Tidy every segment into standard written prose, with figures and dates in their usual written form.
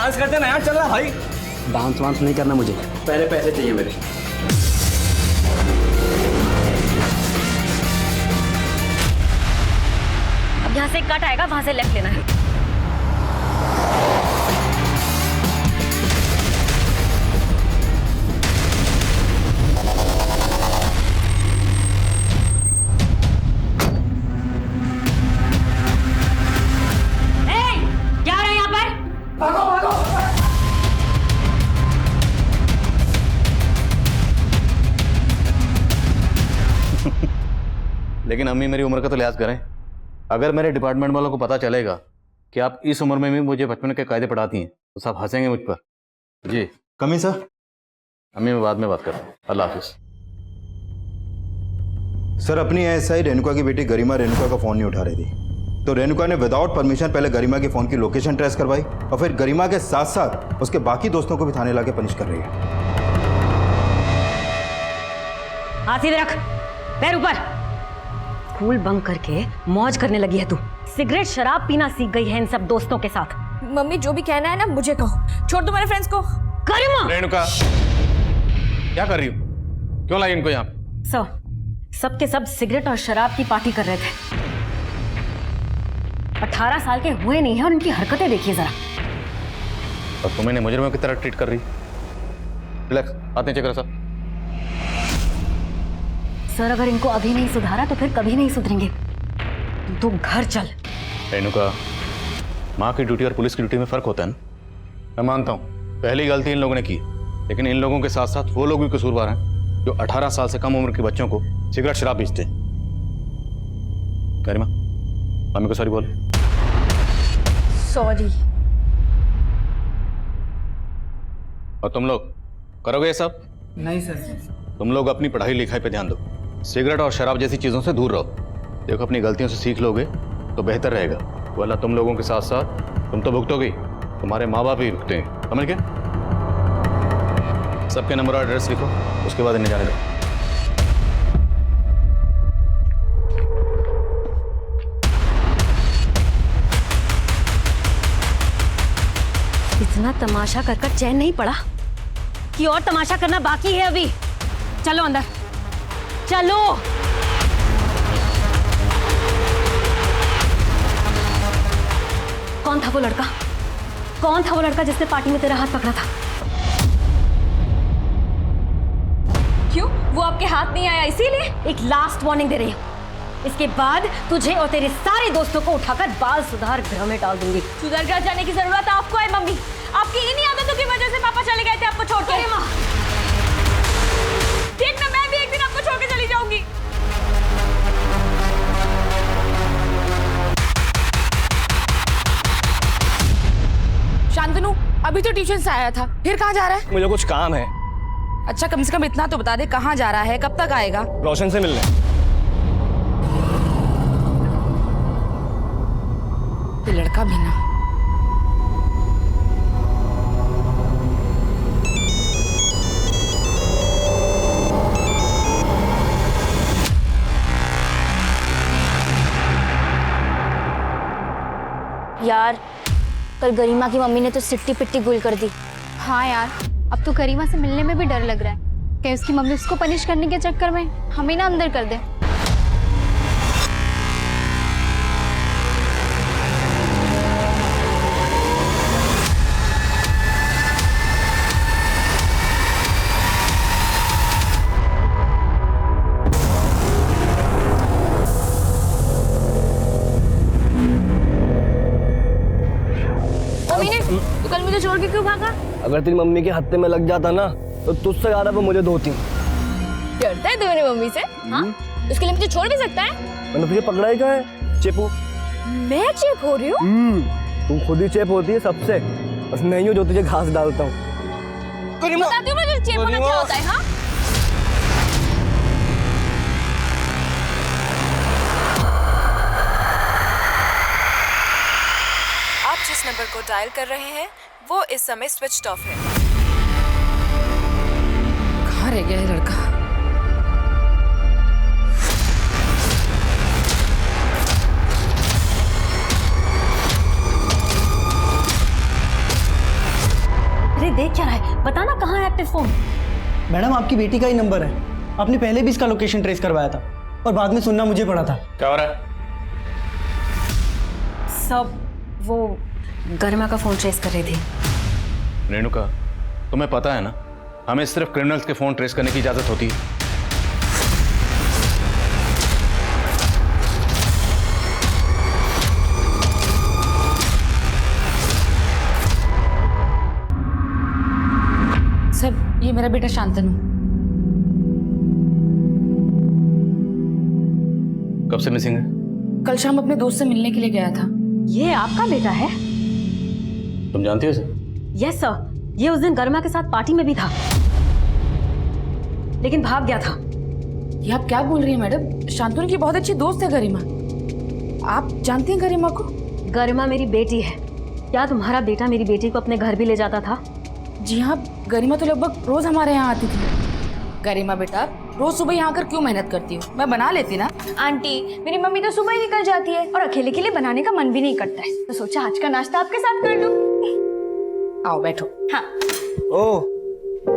Dance करते नया चल रहा भाई। डांस वांस नहीं करना मुझे, पहले पैसे चाहिए मेरे। अब यहाँ से कट आएगा, वहां से लेफ्ट लेना है। लेकिन अम्मी मेरी उम्र का तो लिहाज करें। अगर मेरे डिपार्टमेंट वालों को पता चलेगा कि आप इस उम्र में भी मुझे बचपन के कायदे पढ़ाती हैं तो सब हंसेंगे मुझ पर। जी कमी सर। अम्मी मैं बाद में बात करता हूँ, अल्लाह हाफिज। सर अपनी एएसआई रेणुका की बेटी गरिमा रेणुका का फोन नहीं उठा रही थी, तो रेणुका ने विदाउट परमिशन पहले गरिमा के फोन की लोकेशन ट्रेस करवाई और फिर गरिमा के साथ साथ उसके बाकी दोस्तों को भी थाने लाके पनिश कर रही है। हाथ सीधे रख, पैर ऊपर। स्कूल बंक करके मौज करने लगी है तू। सिगरेट शराब पीना सीख गई है इन सब दोस्तों के साथ। मम्मी जो भी कहना है ना मुझे कहो, छोड़ दो मेरे फ्रेंड्स को। गरिमा! रेणुका क्या कर रही हो? क्यों लाई इनको यहाँ? सब के सब सिगरेट और शराब की पार्टी कर रहे थे। 18 साल के हुए नहीं है और इनकी हरकतें देखिए जरा। और तुम इन्हें मुजरिमों की तरह ट्रीट कर रही। रिलैक्स, हाथ नीचे करो सर। सर अगर इनको अभी नहीं सुधारा तो फिर कभी नहीं सुधरेंगे। तू घर चल। रेणुका, माँ की ड्यूटी और पुलिस की ड्यूटी में फर्क होता है ना। मैं मानता हूँ पहली गलती इन लोगों ने की, लेकिन इन लोगों के साथ साथ वो लोग भी कसूरवार हैं जो 18 साल से कम उम्र के बच्चों को सिगरेट शराब बेचते हैं। गरिमा, मम्मी को सॉरी बोल। सॉरी। और तुम लोग करोगे ये सब? नहीं सर। तुम लोग अपनी पढ़ाई लिखाई पे ध्यान दो, सिगरेट और शराब जैसी चीजों से दूर रहो। देखो अपनी गलतियों से सीख लोगे तो बेहतर रहेगा, वरना तुम लोगों के साथ साथ तुम तो भुगतोगे, तुम्हारे माँ बाप भी भुगतेंगे। समझ गए? सबके नंबर और एड्रेस लिखो, उसके बाद इन्हें जाने दो। इतना तमाशा कर कर चैन नहीं पड़ा कि और तमाशा करना बाकी है अभी। चलो अंदर चलो। कौन था वो लड़का? कौन था वो लड़का जिसने पार्टी में तेरा हाथ पकड़ा था? क्यों, वो आपके हाथ नहीं आया इसीलिए? एक लास्ट वार्निंग दे रही हूँ, इसके बाद तुझे और तेरे सारे दोस्तों को उठाकर बाल सुधार गृह में डाल दूंगी। सुधर कर जाने की जरूरत आपको है मम्मी। आपकी इन्हीं आदतों की वजह से पापा चले गए थे आपको छोड़ के। ठीक ना, मैं भी एक दिन आपको छोड़ के चली जाऊंगी। शांतनु अभी तो ट्यूशन से आया था, फिर कहाँ जा रहा है? मुझे कुछ काम है। अच्छा कम से कम इतना तो बता दे कहाँ जा रहा है, कब तक आएगा? रोशन से मिलने। ये लड़का भी ना। यार कल गरिमा की मम्मी ने तो सिट्टी पिट्टी गुल कर दी। हाँ यार, अब तो गरिमा से मिलने में भी डर लग रहा है कि उसकी मम्मी उसको पनिश करने के चक्कर में हमें ना अंदर कर दे। तो कल मुझे छोड़ के क्यों भागा? अगर तेरी मम्मी के हत्थे में लग जाता ना तो तुझसे ज्यादा वो मुझे धोती। डरता है तू मेरी मम्मी से? हाँ? उसके लिए मुझे छोड़ भी सकता है? मैंने तुझे पकड़ा ही कहाँ है? चेपू। मैं चेप हो रही हूँ? तू खुद ही चेप होती है सबसे, बस नहीं हो जो तुझे घास डालता हूँ। बताती हूँ मुझे चेप होना क्या होता है। हाँ? आप जिस नंबर को डायल कर रहे हैं वो इस समय स्विच ऑफ है। कहाँ रह गया है लड़का? देख क्या रहा है? बता ना कहाँ है एक्टिव फोन? मैडम आपकी बेटी का ही नंबर है। आपने पहले भी इसका लोकेशन ट्रेस करवाया था और बाद में सुनना मुझे पड़ा था। क्या हो रहा है? सब वो गरिमा का फोन ट्रेस कर रही थी। रेणुका, तुम्हें पता है ना, हमें सिर्फ क्रिमिनल्स के फोन ट्रेस करने की इजाजत होती है। सर, ये मेरा बेटा शांतनु। कब से मिसिंग है? कल शाम अपने दोस्त से मिलने के लिए गया था। ये आपका बेटा है? तुम जानती हो इसे? यस सर, ये उस दिन गरिमा के साथ पार्टी में भी था, लेकिन भाग गया था। ये आप क्या बोल रही हैं मैडम? शांतनु की बहुत अच्छी दोस्त है गरिमा। आप जानती हैं गरिमा को? गरिमा मेरी बेटी है। क्या तुम्हारा बेटा मेरी बेटी को अपने घर भी ले जाता था? जी हाँ, गरिमा तो लगभग रोज हमारे यहाँ आती थी। गरिमा बेटा, रोज सुबह यहाँ आकर क्यों मेहनत करती हो? मैं बना लेती ना। आंटी, मेरी मम्मी तो सुबह ही निकल जाती है और अकेले के लिए बनाने का मन भी नहीं करता है, तो सोचा आज का नाश्ता आपके साथ कर लूं। आओ बैठो। हाँ। ओ,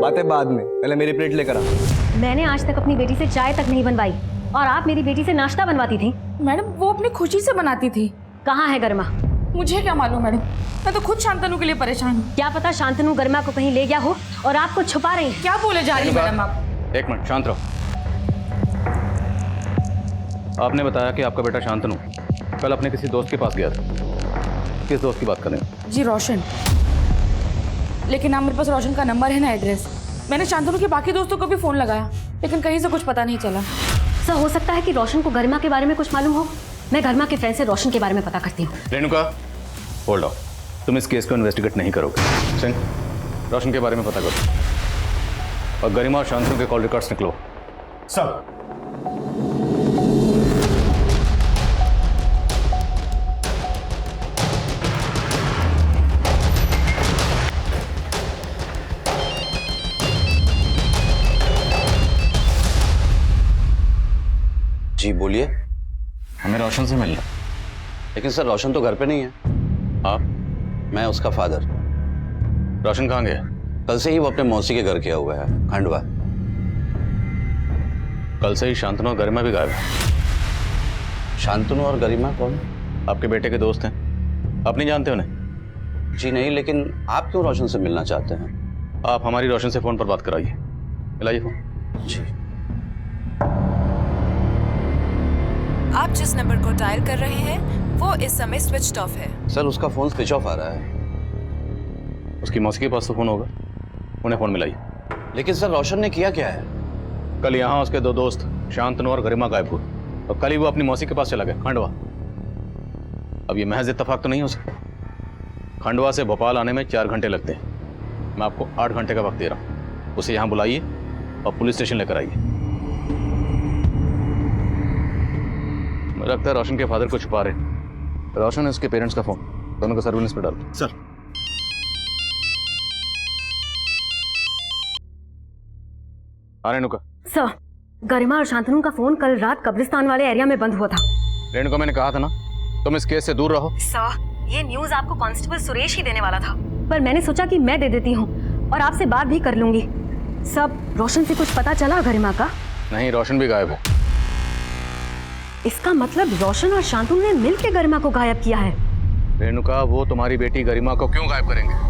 बातें बाद में, पहले मेरी प्लेट लेकर आ। मैंने आज तक अपनी बेटी से चाय तक नहीं बनवाई और आप मेरी बेटी से नाश्ता बनवाती थी। मैडम, वो अपनी खुशी से बनाती थी। कहाँ है गरिमा? मुझे क्या मालूम मैडम, मैं तो खुद शांतनु के लिए परेशान हूँ। क्या पता शांतनु गरिमा को कहीं ले गया हो और आपको छुपा रही है। क्या बोले जा रही है मैडम आप? एक मिनट, शांत रहो। आपने बताया कि आपका बेटा शांतनु कल अपने किसी दोस्त के पास गया था। किस दोस्त की बात कर रहे हैं? जी रोशन। लेकिन ना मेरे पास रोशन का नंबर है ना एड्रेस। मैंने शांतनु के बाकी दोस्तों को भी फोन लगाया, लेकिन कहीं से कुछ पता नहीं चला। सर, हो सकता है कि रोशन को गरिमा के बारे में कुछ मालूम हो। मैं गरिमा के फ्रेंड से रोशन के बारे में पता करती हूँ। Renuka, hold on. तुम इस केस को इन्वेस्टिगेट नहीं करोगे। सिंह, रोशन के बारे में पता करो और गरिमा और शांतनु के कॉल रिकॉर्ड्स निकलो। सब जी बोलिए। हमें रोशन से मिलना। लेकिन सर रोशन तो घर पे नहीं है। आप? मैं उसका फादर। रोशन कहाँ गया? कल से ही वो अपने मौसी के घर गया हुआ है, खंडवा। कल से ही शांतनु और गरिमा भी गायब है। शांतनु और गरिमा कौन? आपके बेटे के दोस्त हैं, आप नहीं जानते उन्हें? जी नहीं, लेकिन आप क्यों रोशन से मिलना चाहते हैं? आप हमारी रोशन से फोन पर बात कराइए। मिलाइए फोन। जी। आप जिस नंबर को डायल कर रहे हैं वो इस समय स्विच ऑफ है। सर उसका फोन स्विच ऑफ आ रहा है। उसकी मौसी के पास तो फोन होगा, उन्हें फोन मिलाइए। लेकिन सर रोशन ने किया क्या है? कल यहाँ उसके दो दोस्त शांतनु और गरिमा गायब हुए और कल ही वो अपनी मौसी के पास चला गया, खंडवा। अब ये महज इत्तेफाक तो नहीं हो सकता। खंडवा से भोपाल आने में 4 घंटे लगते हैं। मैं आपको 8 घंटे का वक्त दे रहा हूँ। उसे यहाँ बुलाइए और पुलिस स्टेशन लेकर आइए। मुझे लगता है रोशन के फादर को छुपा रहे। रोशन है उसके पेरेंट्स का फोन, दोनों को सर्विलेंस पे डालो। सर। रेणुका। सर, गरिमा और शांतनु का फोन कल रात कब्रिस्तान वाले एरिया में बंद हुआ था। रेणुका, मैंने कहा था ना तुम इस केस से दूर रहो। सर, ये न्यूज़ आपको कांस्टेबल सुरेश ही देने वाला था, पर मैंने सोचा कि मैं दे देती हूँ और आपसे बात भी कर लूंगी। सब रोशन से कुछ पता चला गरिमा का? नहीं, रोशन भी गायब है। इसका मतलब रोशन और शांतनु ने मिलकर गरिमा को गायब किया है। रेणुका, वो तुम्हारी बेटी गरिमा को क्यों गायब करेंगे?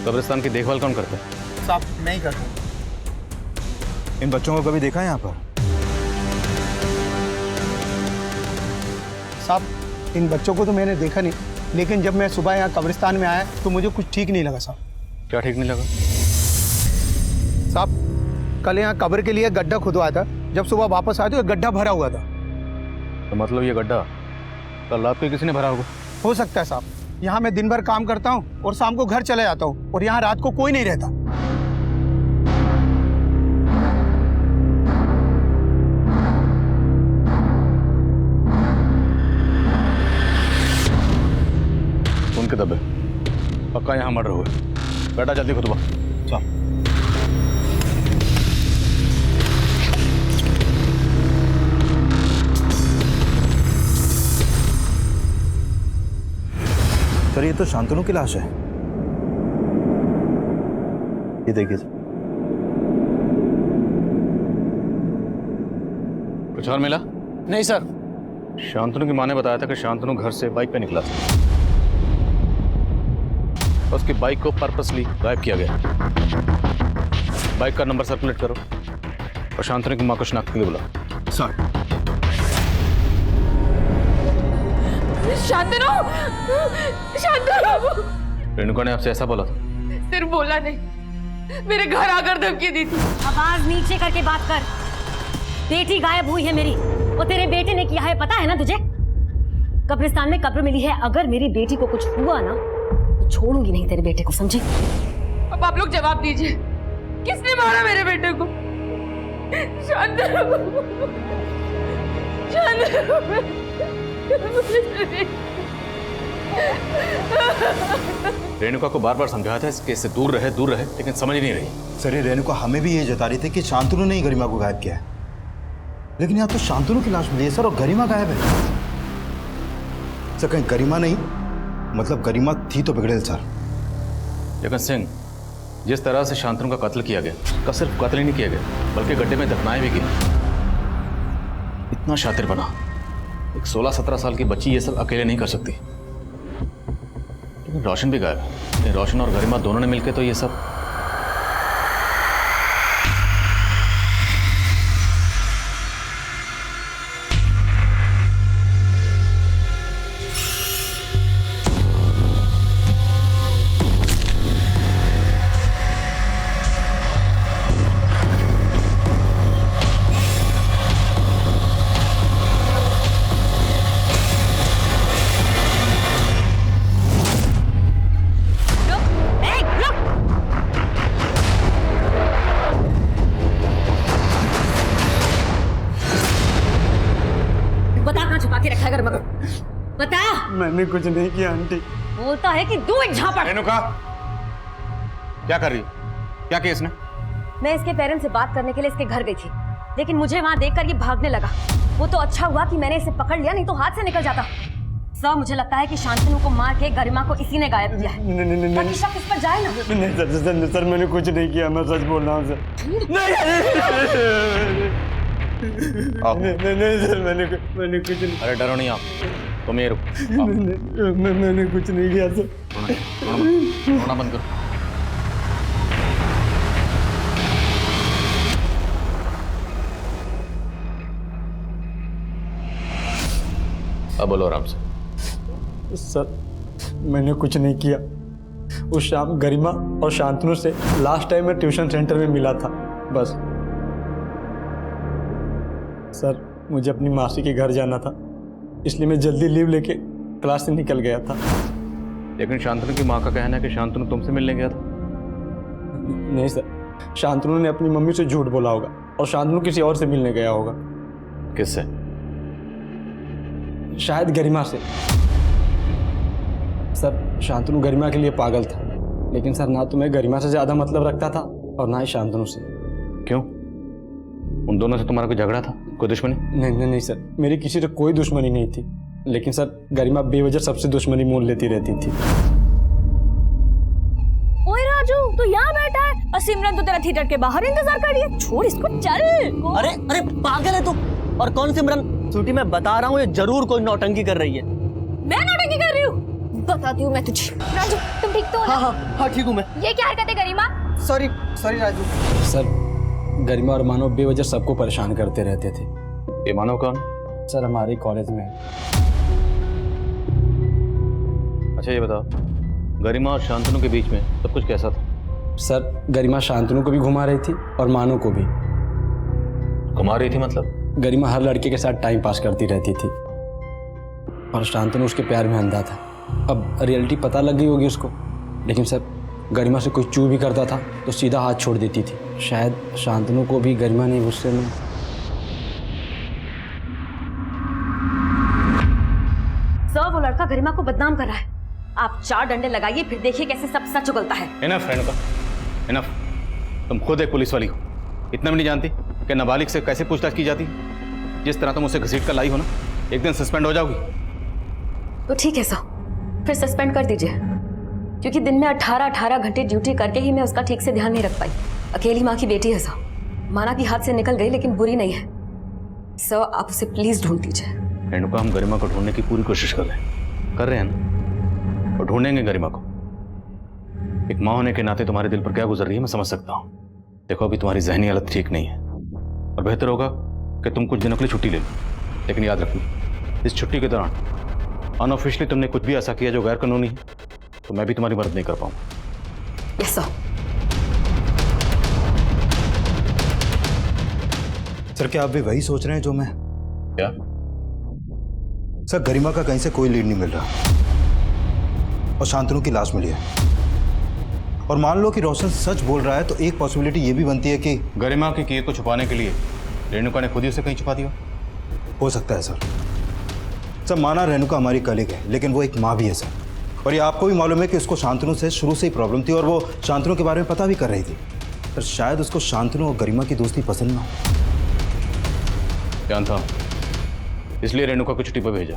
कब्रिस्तान की देखभाल कौन करता है? साहब नहीं करता। इन बच्चों को कभी देखा है यहाँ पर? साहब इन बच्चों को तो मैंने देखा नहीं, लेकिन जब मैं सुबह यहाँ कब्रिस्तान में आया तो मुझे कुछ ठीक नहीं लगा साहब। क्या ठीक नहीं लगा? साहब कल यहाँ कब्र के लिए गड्ढा खुदवाया था, जब सुबह वापस आए तो गड्ढा भरा हुआ था। तो मतलब ये गड्ढा कल रात को किसी ने भरा होगा? हो सकता है साहब। यहाँ मैं दिन भर काम करता हूँ और शाम को घर चले जाता हूँ और यहाँ रात को कोई नहीं रहता। दबे, पक्का यहाँ मर्डर हुआ। बेटा जल्दी खुतबा चल। सर ये तो शांतनु की लाश है। ये देखिए सर। कुछ और मिला? नहीं सर। शांतनु की माँ ने बताया था कि शांतनु घर से बाइक पे निकला था। उसकी बाइक को पर्पसली गायब किया गया। बाइक का नंबर सर्कुलेट करो और शांतनु की माँ को शनाख्त के लिए बुलाओ। सर शांतनु, शांतनु। रेणुका ने आपसे ऐसा बोला था? सिर्फ बोला नहीं, मेरे घर आकर धमकी दी थी। आवाज नीचे करके बात कर। बेटी गायब हुई है मेरी, वो तेरे बेटे ने किया है, पता है ना तुझे? कब्रिस्तान में कब्र मिली है। अगर मेरी बेटी को कुछ हुआ ना तो छोड़ूंगी नहीं तेरे बेटे को, समझे? अब आप लोग जवाब दीजिए, किसने मारा मेरे बेटे को? शांतनु, शांतनु। रेणुका को बार बार समझाया था इस केस से दूर रहे, लेकिन समझ ही नहीं रही। सर ये रेणुका हमें भी ये जता रही थी कि शांतनु ने ही गरिमा को गायब किया है, लेकिन यहाँ तो शांतनु की लाश मिली है सर और गरिमा गायब है। सर कहीं गरिमा नहीं, मतलब गरिमा थी तो बिगड़ेल सर। जगन सिंह, जिस तरह से शांतनु का कत्ल किया गया, उसका सिर्फ कत्ल ही नहीं किया गया बल्कि गड्ढे में दफनाए भी गए। इतना शातिर बना, एक 16-17 साल की बच्ची ये सब अकेले नहीं कर सकती। लेकिन रोशन भी गायब है। रोशन और गरिमा दोनों ने मिलकर तो ये सब। बता। मैंने कुछ नहीं किया आंटी। बोलता है कि तू एक झापड़। रेणुका क्या कर रही हो? क्या किया इसने? मैं इसके पेरेंट्स से बात करने के लिए इसके घर गई थी, लेकिन मुझे वहां देखकर ये भागने लगा। वो तो अच्छा हुआ कि मैंने इसे पकड़ लिया, नहीं तो हाथ से निकल जाता। सर मुझे लगता है कि शांतनु को मार के गरिमा को इसी ने गायब किया है। ताकि शक इस पर जाए ना। नहीं सर मैंने कुछ नहीं किया, मैं सच बोल रहा हूँ सर। नहीं सर मैंने कुछ नहीं। अरे डरो नहीं आप, तुम ये रुको। मैंने कुछ नहीं किया सर। रोना बंद करो। अब बोलो आराम से। सर मैंने कुछ नहीं किया। उस शाम गरिमा और शांतनु से लास्ट टाइम मैं ट्यूशन सेंटर में मिला था, बस। सर मुझे अपनी मासी के घर जाना था, इसलिए मैं जल्दी लीव लेके क्लास से निकल गया था। लेकिन शांतनु की माँ का कहना है कि शांतनु तुमसे मिलने गया था। नहीं सर, शांतनु ने अपनी मम्मी से झूठ बोला होगा और शांतनु किसी और से मिलने गया होगा। किससे? शायद गरिमा से। सर शांतनु गरिमा के लिए पागल था, लेकिन सर ना तो मैं गरिमा से ज्यादा मतलब रखता था और ना ही शांतनु से। क्यों? उन दोनों से तुम्हारा कोई झगड़ा था, कोई दुश्मनी? नहीं सर, मेरी किसी से कोई दुश्मनी नहीं थी, लेकिन सर गरिमा बेवजह सबसे दुश्मनी मोल लेती रहती थी। ओए राजू, तू यहाँ बैठा है और सिमरन तो तेरा थिएटर के बाहर इंतजार कर रही है। छोड़ इसको, चल। अरे अरे पागल है तू। और कौन सिमरन? छुट्टी मैं बता रहा हूँ, ये जरूर कोई नौटंकी कर रही है। मैं नौटंकी कर रही हूँ? बताती हूँ मैं तुझे। राजू तुम ठीक तो हो ना? हाँ ठीक हूँ मैं। ये क्या हरकत है गरिमा? सॉरी राजू। सर गरिमा और मानव बेवजह सबको परेशान करते रहते थे। ये मानव कौन? सर हमारे कॉलेज में है। अच्छा ये बताओ, गरिमा और शांतनु के बीच में सब कुछ कैसा था? सर गरिमा शांतनु को भी घुमा रही थी और मानव को भी। घुमा रही थी मतलब? गरिमा हर लड़के के साथ टाइम पास करती रहती थी और शांतनु उसके प्यार में अंधा था। अब रियलिटी पता लग गई होगी उसको, लेकिन सर गरिमा से कोई चू भी करता था तो सीधा हाथ छोड़ देती थी। शायद शांतनु को भी गरिमा ने गुस्से में। सर वो लड़का गरिमा को बदनाम कर रहा है। आप 4 डंडे लगाइए, फिर देखिए कैसे सब सच उगलता है। Enough Renuka, enough. तुम खुद एक पुलिस वाली हो, इतना भी नहीं जानती कि नाबालिग से कैसे पूछताछ की जाती है? जिस तरह तुम उसे घसीट कर लाई हो ना, एक दिन सस्पेंड हो जाओगी। तो ठीक है सर, फिर सस्पेंड कर दीजिए, क्योंकि दिन में 18 घंटे ड्यूटी करके ही मैं उसका ठीक से ध्यान नहीं रख पाई। अकेली माँ की बेटी है सर, माना कि हाथ से निकल गई लेकिन बुरी नहीं है। सर आप उसे प्लीज ढूंढ दीजिए। रेणुका, हम गरिमा को ढूंढने की पूरी कोशिश कर रहे हैं ना, और ढूंढेंगे गरिमा को। एक माँ होने के नाते तुम्हारे दिल पर क्या गुजर रही है मैं समझ सकता हूँ। देखो अभी तुम्हारी जहनी हालत ठीक नहीं है, और बेहतर होगा कि तुम कुछ दिनों के लिए छुट्टी ले लो। लेकिन याद रखना, इस छुट्टी के दौरान अनऑफिशियली तुमने कुछ भी ऐसा किया जो गैर कानूनी है, तो मैं भी तुम्हारी मदद नहीं कर पाऊंगा। Yes sir. सर क्या आप भी वही सोच रहे हैं जो मैं? क्या? सर गरिमा का कहीं से कोई लीड नहीं मिल रहा, और शांतनु की लाश मिली है। और मान लो कि रोशन सच बोल रहा है तो एक पॉसिबिलिटी ये भी बनती है कि गरिमा के किए को छुपाने के लिए रेणुका ने खुद ही उसे कहीं छुपा दिया। हो सकता है सर। सर माना रेणुका हमारी कलीग है, लेकिन वो एक माँ भी है सर। और ये आपको भी मालूम है कि उसको शांतनु से शुरू से ही प्रॉब्लम थी, और वो शांतनु के बारे में पता भी कर रही थी। पर शायद उसको शांतनु और गरिमा की दोस्ती पसंद ना हो। जानता हूं, इसलिए रेणुका को छुट्टी पर भेजा।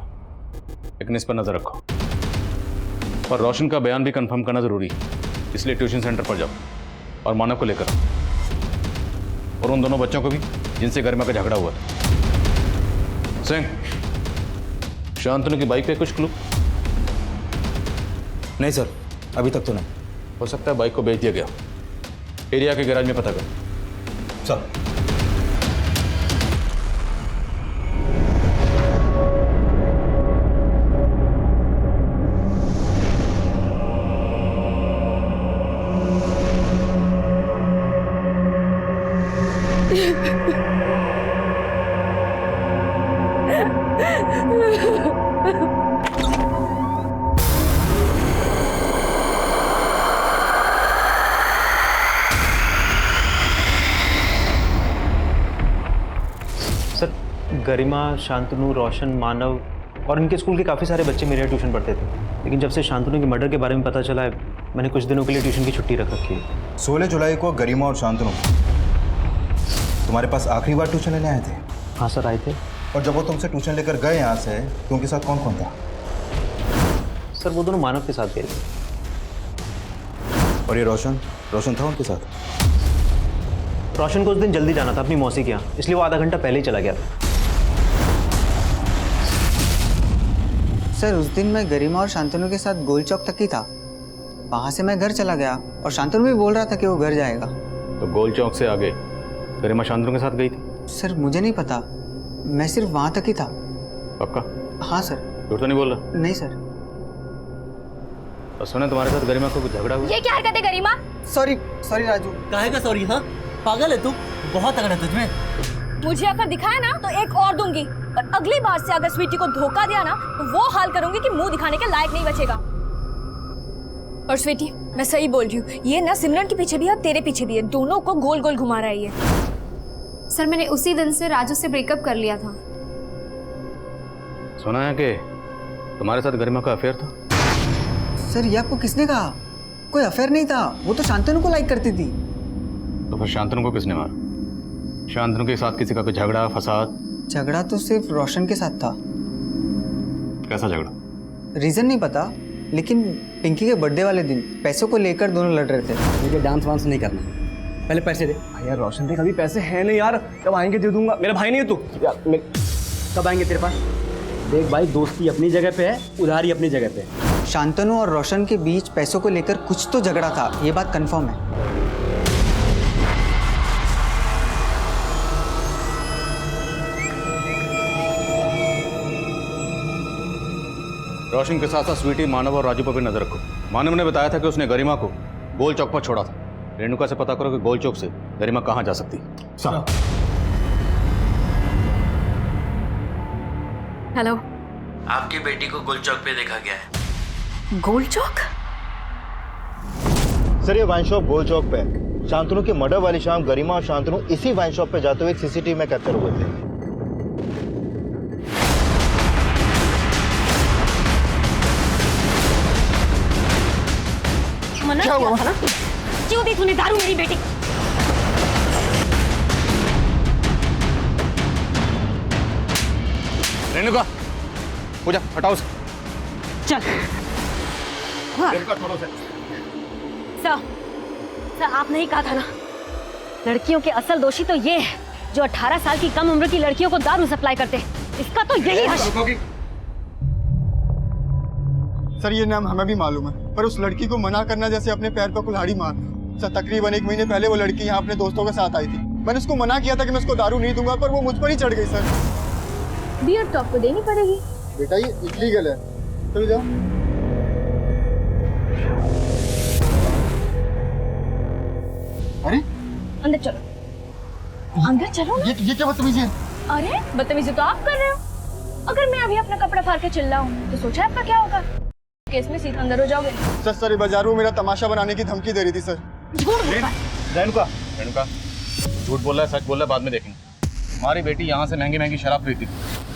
लेकिन इस पर नजर रखो, और रोशन का बयान भी कंफर्म करना जरूरी है, इसलिए ट्यूशन सेंटर पर जाओ और मानव को लेकर आओ, और उन दोनों बच्चों को भी जिनसे गरिमा का झगड़ा हुआ था। सिंह, शांतनु की बाइक पे कुछ क्लू? नहीं सर, अभी तक तो नहीं। हो सकता है बाइक को बेच दिया गया। एरिया के गैराज में पता कर। सर गरिमा, शांतनु, रोशन, मानव और इनके स्कूल के काफ़ी सारे बच्चे मेरे यहाँ ट्यूशन पढ़ते थे। लेकिन जब से शांतनु के मर्डर के बारे में पता चला है, मैंने कुछ दिनों के लिए ट्यूशन की छुट्टी रख रखी है। 16 जुलाई को गरिमा और शांतनु तुम्हारे पास आखिरी बार ट्यूशन लेने आए थे? हाँ सर, आए थे। और जब वो तुमसे ट्यूशन लेकर गए यहाँ से, तो उनके साथ कौन कौन था? सर वो दोनों मानव के साथ गए थे। और ये रोशन था उनके साथ? रोशन को उस दिन जल्दी जाना था अपनी मौसी के यहाँ, इसलिए वो आधा घंटा पहले ही चला गया था। सर उस दिन मैं गरिमा और शांतनु के साथ गोल चौक तक ही था, वहाँ से मैं घर चला गया, और शांतनु भी बोल रहा था कि वो घर जाएगा। तो गोल चौक से आगे गरिमा शांतनु के साथ गई थी? सर मुझे नहीं पता, मैं सिर्फ वहाँ तक ही था। पक्का? हाँ सर। झूठ तो नहीं बोल रहा? नहीं सर। और सुना तुम्हारे साथ गरिमा को कुछ झगड़ा हुआ? ये क्या हरकत है गरिमा? सॉरी राजू। काहे का सॉरी? हाँ पागल है तू, बहुत तगड़ा है तुझमें। मुझे अगर दिखाया ना तो एक और दूंगी, और अगली बार से अगर स्वीटी को धोखा दिया ना तो वो हाल करूंगी कि मुंह दिखाने के लायक नहीं बचेगा। और स्वीटी मैं सही बोल रही हूँ, ये ना सिमरन के पीछे भी है और तेरे पीछे भी है, दोनों को गोल गोल घुमा रहा है ये। सर मैंने उसी दिन से राजू से ब्रेकअप कर लिया था। सुना है कि तुम्हारे साथ गरिमा का अफेयर था? सर ये आपको किसने कहा? कोई अफेयर नहीं था, वो तो शांतनु को लाइक करती थी। तो फिर शांतनु को किसने मारा? शांतनु के साथ किसी का कोई झगड़ा फसाद? झगड़ा तो सिर्फ रोशन के साथ था। कैसा झगड़ा? रीजन नहीं पता, लेकिन पिंकी के बर्थडे वाले दिन पैसों को लेकर दोनों लड़ रहे थे। मुझे डांस वांस नहीं करना, पहले पैसे दे। यार रोशन देख अभी पैसे हैं नहीं यार, कब आएंगे दे दूंगा। मेरा भाई नहीं है तू यार, कब आएंगे तेरे पास? देख भाई, दोस्ती अपनी जगह पे है, उधारी अपनी जगह पे है। शांतनु और रोशन के बीच पैसों को लेकर कुछ तो झगड़ा था, ये बात कंफर्म है। रोशन के साथ साथ स्वीटी, मानव और राजू पर भी नजर रखो। मानव ने बताया था कि उसने गरिमा को गोल चौक पर छोड़ा था। रेणुका से पता करो कि गोल चौक से गरिमा कहाँ जा सकती है। सर हेलो, आपकी बेटी को गोल चौक पे देखा गया है। गोल चौक? सर ये वाइन शॉप गोल चौक पे है। शांतनु के मर्डर वाली शाम गरिमा और शांतनु इसी वाइन शॉप पे जाते हुए सीसीटीवी में कैप्चर हुए थे। मना किया था ना, क्यों दी तूने दारू मेरी बेटी? रेणुका पूजा हटाओ उसे। चल रेणुका छोड़ो उसे। सर आपने ही कहा था ना, लड़कियों के असल दोषी तो ये है जो 18 साल की कम उम्र की लड़कियों को दारू सप्लाई करते हैं। इसका तो यही हश। सर ये नाम हमें भी मालूम है, पर उस लड़की को मना करना जैसे अपने पैर पर कुल्हाड़ी मारना। सर तकरीबन 1 महीने पहले वो लड़की यहाँ अपने दोस्तों के साथ आई थी। मैंने उसको मना किया था कि मैं उसको दारू नहीं दूंगा, पर वो मुझ पर ही चढ़ गई। सर बियर तो आपको देनी पड़ेगी। बेटा ये इलीगल है, चलो जाओ। अरे अंदर चलो, अंदर चलो। ये क्या बदतमीजी है? अरे बदतमीजी तो आप कर रहे हो। अगर मैं अभी अपना कपड़ा फाड़ के चिल्लाऊं तो सोचा आपका क्या होगा? केस में सीधा अंदर हो जाओगे। सर बाजार में मेरा तमाशा बनाने की धमकी दे रही थी। सर रेणुका रेणुका झूठ बोल रहा है सच बोल रहा है बाद में देखेंगे। हमारी बेटी यहाँ से महंगी महंगी शराब खरीदती थी,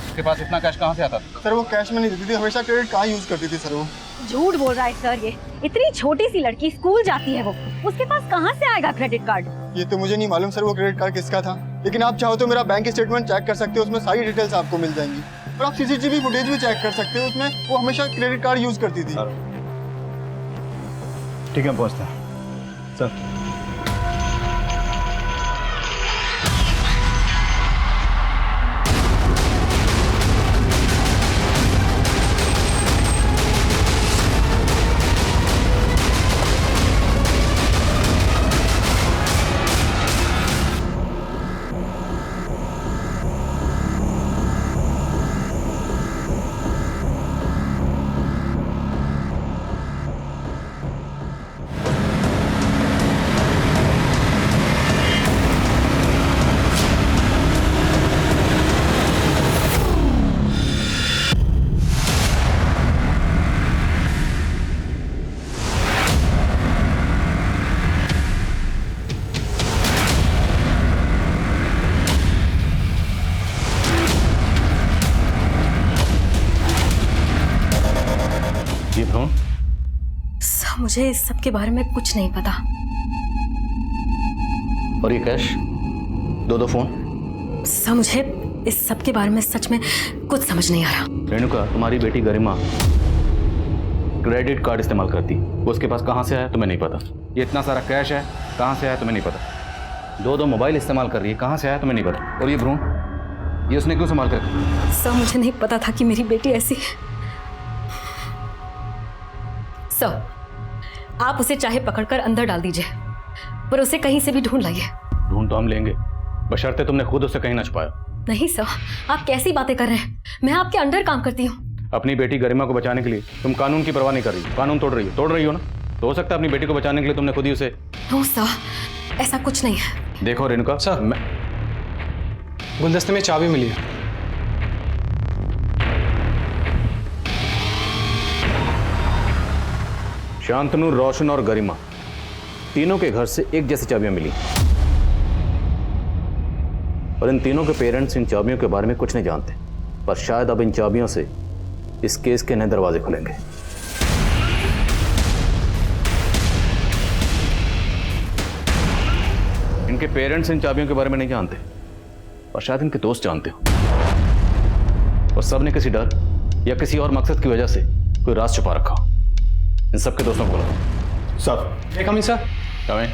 उसके पास इतना कैश कहाँ से आता था? सर वो कैश में नहीं देती थी, हमेशा क्रेडिट कार्ड यूज करती थी। सर वो झूठ बोल रहा है सर। ये इतनी छोटी सी लड़की स्कूल जाती है, वो उसके पास कहाँ से आएगा क्रेडिट कार्ड? ये तो मुझे नहीं मालूम सर वो क्रेडिट कार्ड किसका था, लेकिन आप चाहो तो मेरा बैंक स्टेटमेंट चेक कर सकते हो, उसमें सारी डिटेल्स आपको मिल जाएंगी। और आप सीसीटीवी फुटेज भी चेक कर सकते हो, उसमें वो हमेशा क्रेडिट कार्ड यूज करती थी। ठीक है पहुँचता है सर। सर मुझे इस सब के बारे में कुछ नहीं पता। और ये कैश, 2 फोन? सर मुझे इस सब के बारे में सच में कुछ समझ नहीं आ रहा। रेणुका तुम्हारी बेटी गरिमा क्रेडिट कार्ड इस्तेमाल करती, वो उसके पास कहाँ से आया तुम्हें नहीं पता। ये इतना सारा कैश है कहाँ से आया तुम्हें नहीं पता। 2 मोबाइल इस्तेमाल कर रही है, कहाँ से आया तुम्हें नहीं पता। और ये भ्रूण ये उसने क्यों संभाल कर? सर मुझे नहीं पता था कि मेरी बेटी ऐसी है। सर आप उसे चाहे पकड़कर अंदर डाल दीजिए, पर उसे कहीं से भी ढूंढ लाइए। ढूंढ तो हम लेंगे, बशर्ते तुमने खुद उसे कहीं ना छुपाया। नहीं सर, आप कैसी बातें कर रहे हैं? मैं आपके अंडर काम करती हूँ। अपनी बेटी गरिमा को बचाने के लिए तुम कानून की परवाह नहीं कर रही, कानून तोड़ रही हो ना। तो हो सकता है अपनी बेटी को बचाने के लिए तुमने खुद ही उसे। नो सर, ऐसा कुछ नहीं है। देखो रेणुका सर मैं गुलदस्ते में चाबी मिली है। शांतनु, रोशन और गरिमा तीनों के घर से एक जैसी चाबियां मिली, और इन तीनों के पेरेंट्स इन चाबियों के बारे में कुछ नहीं जानते। पर शायद अब इन चाबियों से इस केस के नए दरवाजे खुलेंगे। इनके पेरेंट्स इन चाबियों के बारे में नहीं जानते, और शायद इनके दोस्त जानते हो, और सब ने किसी डर या किसी और मकसद की वजह से कोई राज छुपा रखा हो। इन सबके दोस्तों को बुलाओ। सर एक सर। कमें।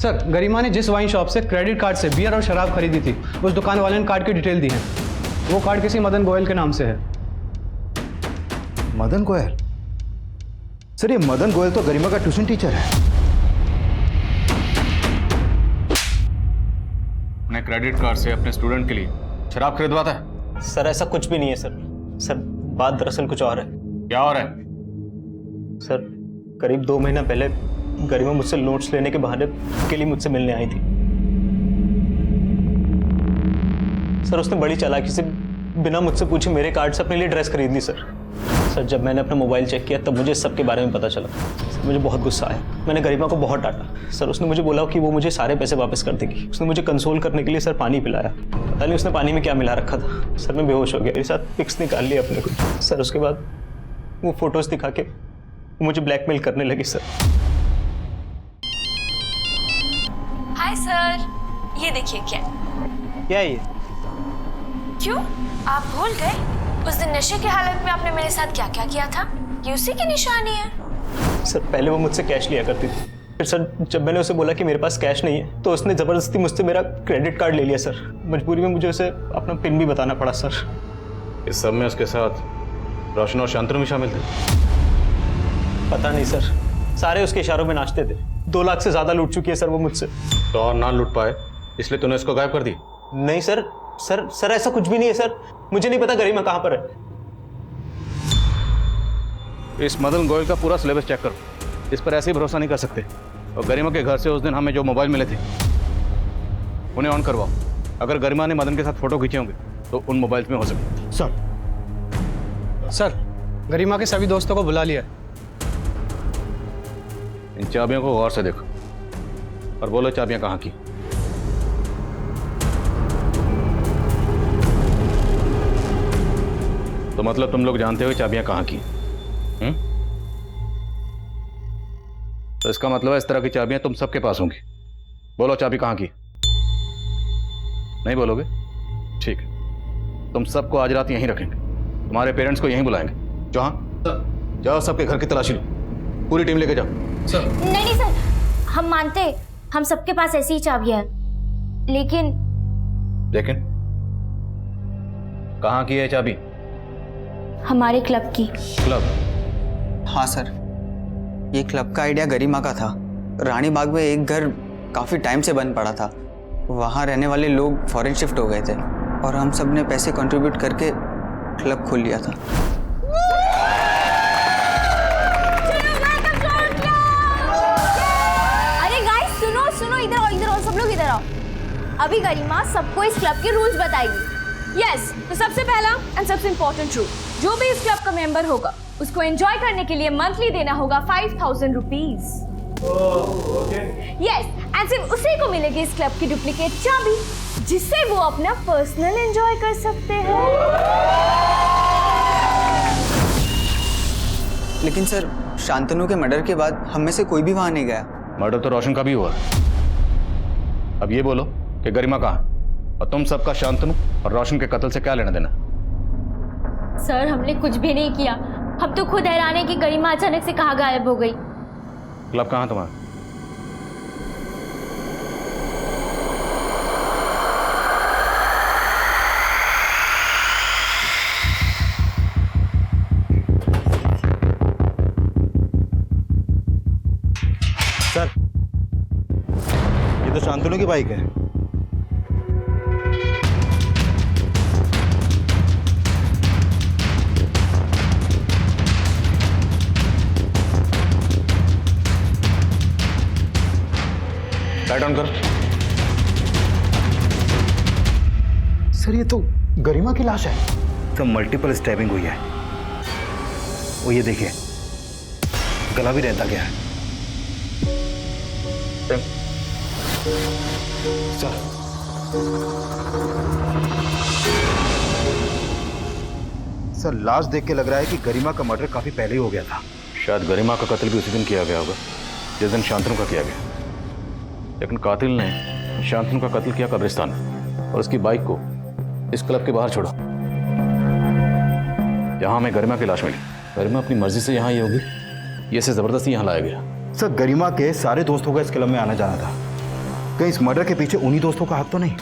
सर गरिमा ने जिस वाइन शॉप से क्रेडिट कार्ड से बियर और शराब खरीदी थी, उस दुकान वाले ने कार्ड की डिटेल दी है। वो कार्ड किसी मदन गोयल के नाम से है। मदन गोयल? सर ये मदन गोयल तो गरिमा का ट्यूशन टीचर है। अपने क्रेडिट कार्ड से अपने स्टूडेंट के लिए शराब खरीदवाता है? सर ऐसा कुछ भी नहीं है सर। सर बात दरअसल कुछ और है। क्या और है? सर करीब 2 महीना पहले गरिमा मुझसे नोट्स लेने के बहाने के लिए मुझसे मिलने आई थी। सर उसने बड़ी चालाकी से बिना मुझसे पूछे मेरे कार्ड से अपने लिए ड्रेस खरीद ली। सर जब मैंने अपना मोबाइल चेक किया तब मुझे सब के बारे में पता चला। सर मुझे बहुत गुस्सा आया। मैंने गरिमा को बहुत डांटा। सर उसने मुझे बोला कि वो मुझे सारे पैसे वापस कर देगी। उसने मुझे कंसोल करने के लिए सर पानी पिलाया। पता नहीं उसने पानी में क्या मिला रखा था। सर मैं बेहोश हो गया। मेरे साथ पिक्स निकाल लिया अपने को। सर उसके बाद वो फोटोज दिखा के वो मुझे ब्लैकमेल करने लगी सर। हाय सर, ये देखिए क्या क्या है ये? क्यों आप भूल गए उस दिन नशे की हालत में आपने मेरे साथ क्या क्या किया था? ये उसी की निशानी है। सर पहले वो मुझसे कैश लिया करती थी, फिर सर जब मैंने उसे बोला कि मेरे पास कैश नहीं है तो उसने ज़बरदस्ती मुझसे मेरा क्रेडिट कार्ड ले लिया सर। मजबूरी में मुझे उसे अपना पिन भी बताना पड़ा सर। इस सब में उसके साथ रोशन और शांतनु भी शामिल थे? पता नहीं सर, सारे उसके इशारों में नाचते थे। 2 लाख से ज़्यादा लूट चुकी है सर वो मुझसे। तो और ना लूट पाए इसलिए तूने उसको गायब कर दी? नहीं सर, सर ऐसा कुछ भी नहीं है सर। मुझे नहीं पता गरिमा कहाँ पर है। इस मदन गोयल का पूरा सिलेबस चेक करो, इस पर ऐसे ही भरोसा नहीं कर सकते। और गरिमा के घर से उस दिन हमें जो मोबाइल मिले थे उन्हें ऑन करवाओ। अगर गरिमा ने मदन के साथ फोटो खींचे होंगे तो उन मोबाइल्स में हो सकते। सर गरिमा के सभी दोस्तों को बुला लिया। इन चाबियों को गौर से देखो और बोलो चाबियां कहाँ की। तो मतलब तुम लोग जानते हो चाबियां कहाँ की? तो इसका मतलब है इस तरह की चाबियां तुम सबके पास होंगी। बोलो चाबी कहाँ की? नहीं बोलोगे? ठीक है, तुम सबको आज रात यहीं रखेंगे। तुम्हारे पेरेंट्स को यहीं बुलाएंगे। जाओ सबके घर की तलाशी लो, पूरी टीम लेके जाओ। नहीं सर, हम मानते हम सबके पास ऐसी ही चाबियां हैं, लेकिन कहाँ की है चाबी? हमारे क्लब की। क्लब? हाँ सर, ये क्लब का आइडिया गरिमा का था। रानी बाग में एक घर काफ़ी टाइम से बंद पड़ा था, वहाँ रहने वाले लोग फॉरेन शिफ्ट हो गए थे और हम सब ने पैसे कंट्रीब्यूट करके क्लब खोल लिया था। अरे गाइस सुनो सुनो, इधर आओ सब लोग इधर आओ। अभी गरिमा सबको इस क्लब के रूल्स बताएगी। यस, तो सबसे पहला एंड सबसे इम्पोर्टेंट रूल, जो भी इस क्लब का मेंबर होगा उसको एंजॉय करने के लिए मंथली देना होगा 5000 रुपीज। यस, एंड सिर्फ उसी को मिलेगी इस क्लब की डुप्लीकेट चाबी, जिससे वो अपना पर्सनल एंजॉय कर सकते हैं। लेकिन सर, शांतनु के मर्डर के बाद हम में से कोई भी वहां नहीं गया। मर्डर तो रोशन का भी हुआ। अब ये बोलो कि गरिमा कहाँ है? और तुम सबका शांतनु और रोशन के कत्ल से क्या लेना देना? सर हमने कुछ भी नहीं किया, हम तो खुद हैरान है कि गरिमा अचानक से कहाँ गायब हो गई। क्लब कहाँ तुम्हारा? सर, ये तो शांतनु की बाइक है। लाइट ऑन करो। सर ये तो गरिमा की लाश है। तो मल्टीपल स्टैबिंग हुई है। वो ये देखिए, गला भी रहता गया है। सर लाश देख के लग रहा है कि गरिमा का मर्डर काफी पहले ही हो गया था। शायद गरिमा का कत्ल भी उसी दिन किया गया होगा जिस दिन शांतनु का किया गया। लेकिन कातिल ने शांतनु का कत्ल किया कब्रिस्तान में और उसकी बाइक को इस क्लब के बाहर छोड़ा, जहां हमें गरिमा की लाश मिली। गरिमा अपनी मर्जी से यहाँ आई होगी, ये इसे जबरदस्ती यहाँ लाया गया। सर गरिमा के सारे दोस्तों का इस क्लब में आना जाना था, कहीं इस मर्डर के पीछे उन्हीं दोस्तों का हाथ तो नहीं?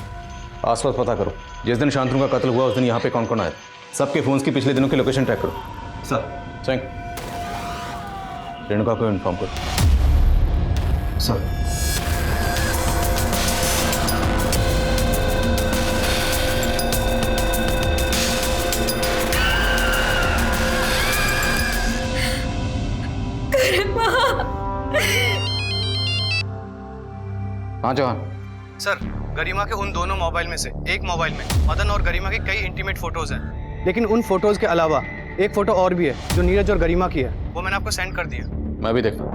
आसपास पता करो, जिस दिन शांतनु का कत्ल हुआ उस दिन यहाँ पे कौन कौन आया। सबके फोन्स की पिछले दिनों की लोकेशन ट्रैक करो। सर रेणुका को इन्फॉर्म करो। सर हाँ जवान। सर गरिमा के उन दोनों मोबाइल में से एक मोबाइल में मदन और गरिमा की कई इंटीमेट फोटोज हैं, लेकिन उन फोटोज के अलावा एक फोटो और भी है जो नीरज और गरिमा की है, वो मैंने आपको सेंड कर दिया। मैं भी देखता हूँ।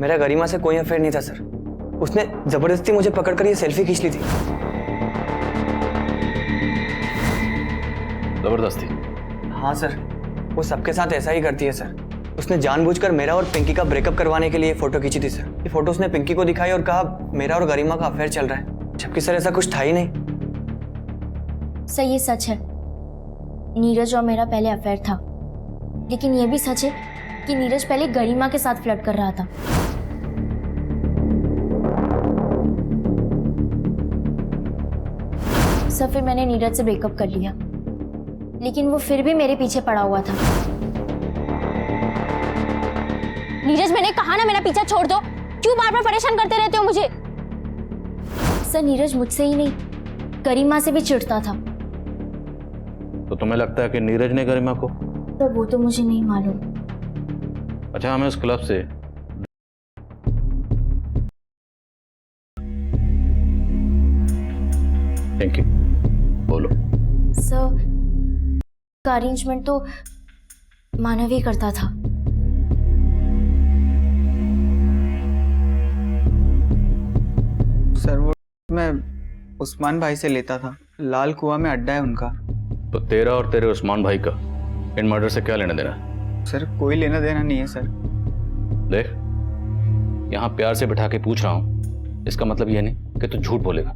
मेरा गरिमा से कोई अफेयर नहीं था सर, उसने जबरदस्ती मुझे पकड़कर ये सेल्फी खींच ली थी। जबरदस्ती? हाँ सर, वो सबके साथ ऐसा ही करती है सर। उसने जानबूझकर मेरा और पिंकी का ब्रेकअप करवाने के लिए फोटो खींची थी सर। ये फोटो उसने पिंकी को दिखाई और कहा मेरा और गरिमा का अफेयर चल रहा है, जबकि सर ऐसा कुछ था ही नहीं। सर ये सच है, नीरज और मेरा पहले अफेयर था, लेकिन ये भी सच है कि नीरज पहले गरिमा के साथ फ्लर्ट कर रहा था। सर फिर मैंने नीरज से ब्रेकअप कर लिया, लेकिन वो फिर भी मेरे पीछे पड़ा हुआ था। नीरज, मैंने कहा ना मेरा पीछा छोड़ दो, क्यों बार बार परेशान करते रहते हो मुझे? सर नीरज मुझसे ही नहीं, गरिमा से भी चिढ़ता था। तो तुम्हें लगता है कि नीरज ने गरिमा को? तो वो तो मुझे नहीं मालूम। अच्छा, हमें उस क्लब से थैंक यू बोलो। सर का अरेंजमेंट तो मानव ही करता था। सर वो मैं उस्मान भाई से लेता था, लाल कुआं में अड्डा है उनका। तो तेरा और तेरे उस्मान भाई का इन मर्डर से क्या लेना देना? सर कोई लेना देना नहीं है सर। देख, यहाँ प्यार से बिठा के पूछ रहा हूँ, इसका मतलब ये नहीं कि तू झूठ बोलेगा।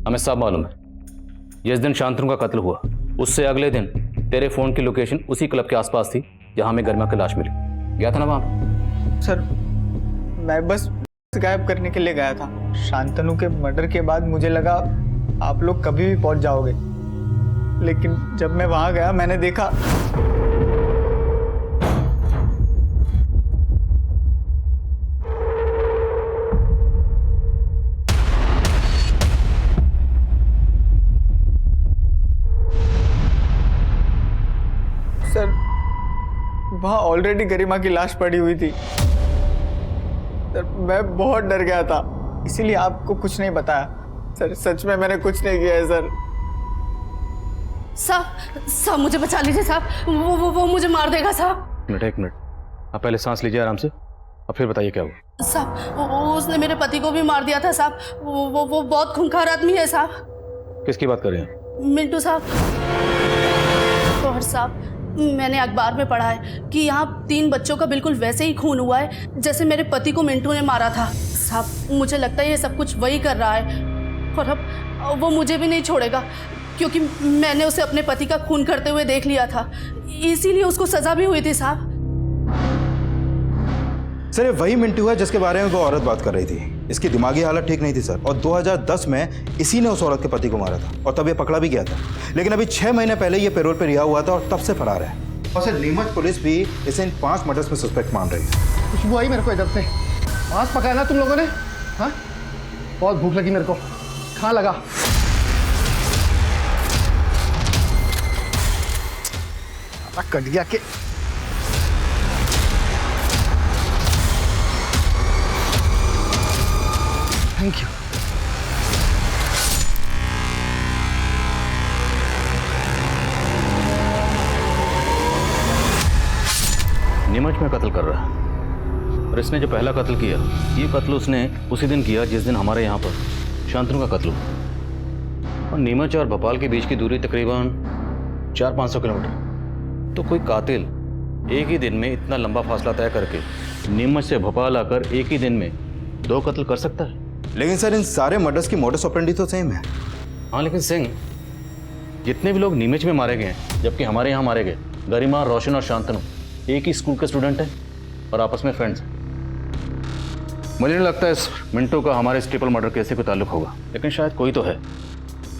हमें सब मालूम है, जिस दिन शांतनु का कत्ल हुआ उससे अगले दिन तेरे फोन की लोकेशन उसी क्लब के आसपास थी जहाँ हमें गरिमा की लाश मिली। गया था ना वहाँ? सर मैं बस गायब करने के लिए गया था। शांतनु के मर्डर के बाद मुझे लगा आप लोग कभी भी पहुंच जाओगे, लेकिन जब मैं वहां गया मैंने देखा सर वहां ऑलरेडी गरिमा की लाश पड़ी हुई थी। सर मैं बहुत डर गया था, इसीलिए आपको कुछ नहीं बताया। सर सच में मैंने कुछ नहीं किया है सर। साहब मुझे बचा लीजिए साहब, वो मुझे मार देगा साहब। एक मिनट, आप पहले सांस लीजिए आराम से, अब फिर बताइए क्या हुआ। साहब उसने मेरे पति को भी मार दिया था साहब। वो बहुत खूंखार आदमी है साहब। किसकी बात कर रहे हैं? मिंटू साहब। और साहब मैंने अखबार में पढ़ा है कि यहाँ 3 बच्चों का बिल्कुल वैसे ही खून हुआ है जैसे मेरे पति को मिंटू ने मारा था। साहब मुझे लगता है ये सब कुछ वही कर रहा है, और अब वो मुझे भी नहीं छोड़ेगा, क्योंकि मैंने उसे अपने पति का खून करते हुए देख लिया था, इसीलिए उसको सजा भी हुई थी साहब। सर ये वही मिंटू है जिसके बारे में वो औरत बात कर रही थी। इसकी दिमागी हालत ठीक नहीं थी सर, और 2010 में इसी ने उस औरत के पति को मारा था और तब ये पकड़ा भी गया था। लेकिन अभी 6 महीने पहले ये पैरोल पर रिहा हुआ था और तब से फरार है। और सर नीमच पुलिस भी इसे इन 5 मर्डर्स में सस्पेक्ट मान रही है। खुशबू आई मेरे को इधर से। मांस पकाया ना तुम लोगों ने? हाँ बहुत भूख लगी मेरे को, खा लगा। कट गया के थैंक यू। नीमच में कत्ल कर रहा है, और इसने जो पहला कत्ल किया, ये कत्ल उसने उसी दिन किया जिस दिन हमारे यहाँ पर शांतनु का कत्ल हुआ। और नीमच और भोपाल के बीच की दूरी तकरीबन 400-500 किलोमीटर। तो कोई कातिल एक ही दिन में इतना लंबा फासला तय करके नीमच से भोपाल आकर एक ही दिन में 2 कत्ल कर सकता है? लेकिन सर इन सारे मर्डर्स की मोडस ऑपरेंडी तो सेम है। हाँ, लेकिन सिंह, जितने भी लोग नीमच में मारे गए हैं, जबकि हमारे यहाँ मारे गए गरिमा, रोशन और शांतनु एक ही स्कूल के स्टूडेंट हैं और आपस में फ्रेंड्स हैं। मुझे नहीं लगता इस मिंटू का हमारे इस ट्रिपल मर्डर केस से कोई ताल्लुक होगा, लेकिन शायद कोई तो है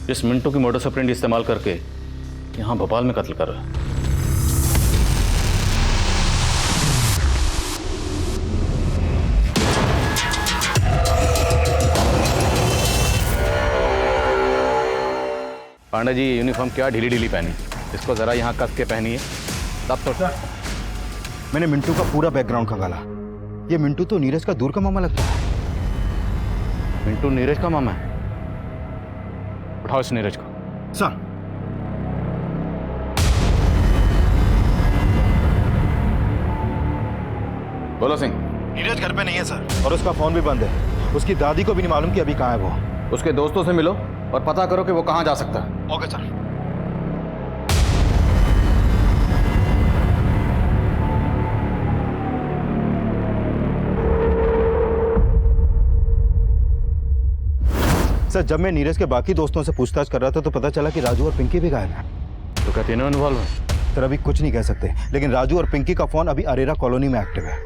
जिस मिंटू की मोडस ऑपरेंडी इस्तेमाल करके यहाँ भोपाल में कत्ल कर रहा है। पांडा जी, ये यूनिफॉर्म क्या ढीली ढीली पहनी, इसको जरा यहाँ कस के पहनिए तब तो। मैंने मिंटू का पूरा बैकग्राउंड खंगाला। ये मिंटू तो नीरज का दूर का मामा लगता है। मिंटू नीरज का मामा है? उठाओ इस नीरज को। सर बोलो सिंह। नीरज घर पे नहीं है सर, और उसका फोन भी बंद है। उसकी दादी को भी नहीं मालूम कि अभी कहाँ है वो। उसके दोस्तों से मिलो और पता करो कि वो कहाँ जा सकता है। Okay sir. सर जब मैं नीरज के बाकी दोस्तों से पूछताछ कर रहा था तो पता चला कि राजू और पिंकी भी गायब हैं। तो क्या तीनों इन्वॉल्व हैं? सर अभी कुछ नहीं कह सकते, लेकिन राजू और पिंकी का फोन अभी अरेरा कॉलोनी में एक्टिव है।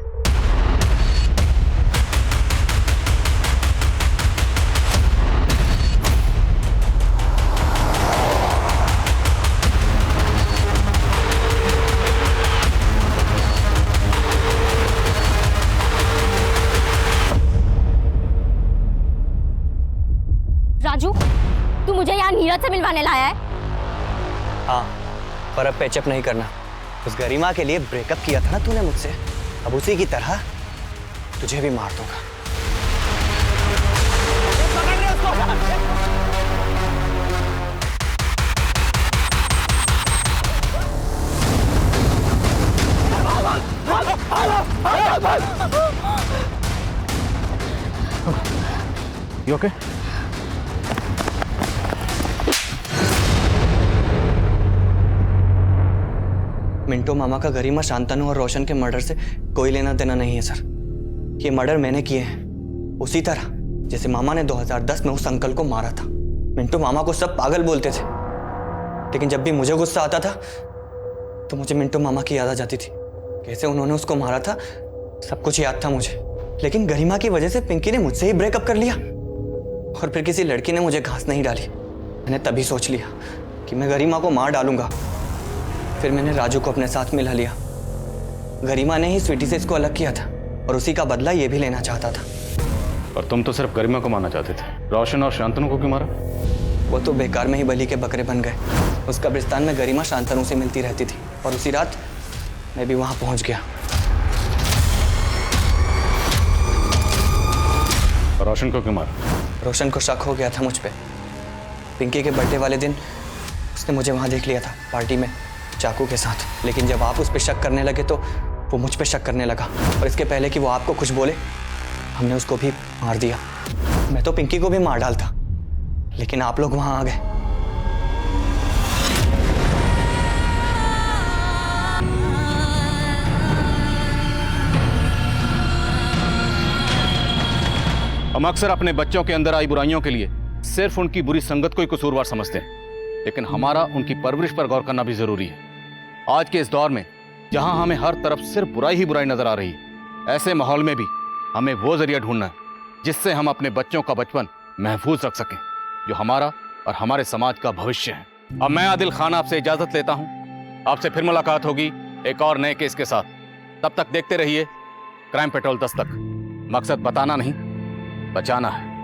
राजू, तू मुझे यहाँ नीरज से मिलवाने लाया है? हाँ, पर अब पैचअप नहीं करना। उस गरिमा के लिए ब्रेकअप किया था ना तूने मुझसे, अब उसी की तरह तुझे भी मार दूंगा। You okay? मिंटो मामा का गरिमा, शांतनु और रोशन के मर्डर से कोई लेना देना नहीं है सर। ये मर्डर मैंने किए हैं, उसी तरह जैसे मामा ने 2010 में उस अंकल को मारा था। मिंटो मामा को सब पागल बोलते थे, लेकिन जब भी मुझे गुस्सा आता था तो मुझे मिंटो मामा की याद आ जाती थी। कैसे उन्होंने उसको मारा था सब कुछ याद था मुझे, लेकिन गरिमा की वजह से पिंकी ने मुझसे ही ब्रेकअप कर लिया और फिर किसी लड़की ने मुझे घास नहीं डाली। मैंने तभी सोच लिया कि मैं गरिमा को मार डालूंगा। फिर मैंने राजू को अपने साथ मिला लिया। गरिमा ने ही स्वीटी से इसको अलग किया था और उसी का बदला ये भी लेना चाहता था। और तुम तो सिर्फ गरिमा को मारना चाहते थे, रोशन और शांतनु को क्यों मारा? वो तो बेकार में ही बलि के बकरे बन गए। उस कब्रिस्तान में गरिमा शांतनु से मिलती रहती थी और उसी रात मैं भी वहां पहुंच गया। रोशन को क्यों मारा? रोशन को शक हो गया था मुझ पे। पिंकी के बर्थडे वाले दिन उसने मुझे वहां देख लिया था पार्टी में चाकू के साथ, लेकिन जब आप उस पर शक करने लगे तो वो मुझ पे शक करने लगा और इसके पहले कि वो आपको कुछ बोले हमने उसको भी मार दिया। मैं तो पिंकी को भी मार डालता, लेकिन आप लोग वहां आ गए। हम अक्सर अपने बच्चों के अंदर आई बुराइयों के लिए सिर्फ उनकी बुरी संगत को ही कसूरवार समझते हैं, लेकिन हमारा उनकी परवरिश पर गौर करना भी जरूरी है। आज के इस दौर में जहां हमें हर तरफ सिर्फ बुराई ही बुराई नजर आ रही है, ऐसे माहौल में भी हमें वो जरिया ढूंढना है जिससे हम अपने बच्चों का बचपन महफूज रख सकें, जो हमारा और हमारे समाज का भविष्य है। अब मैं आदिल खान आपसे इजाजत लेता हूं। आपसे फिर मुलाकात होगी एक और नए केस के साथ। तब तक देखते रहिए क्राइम पेट्रोल 10 तक। मकसद बताना नहीं, बचाना है।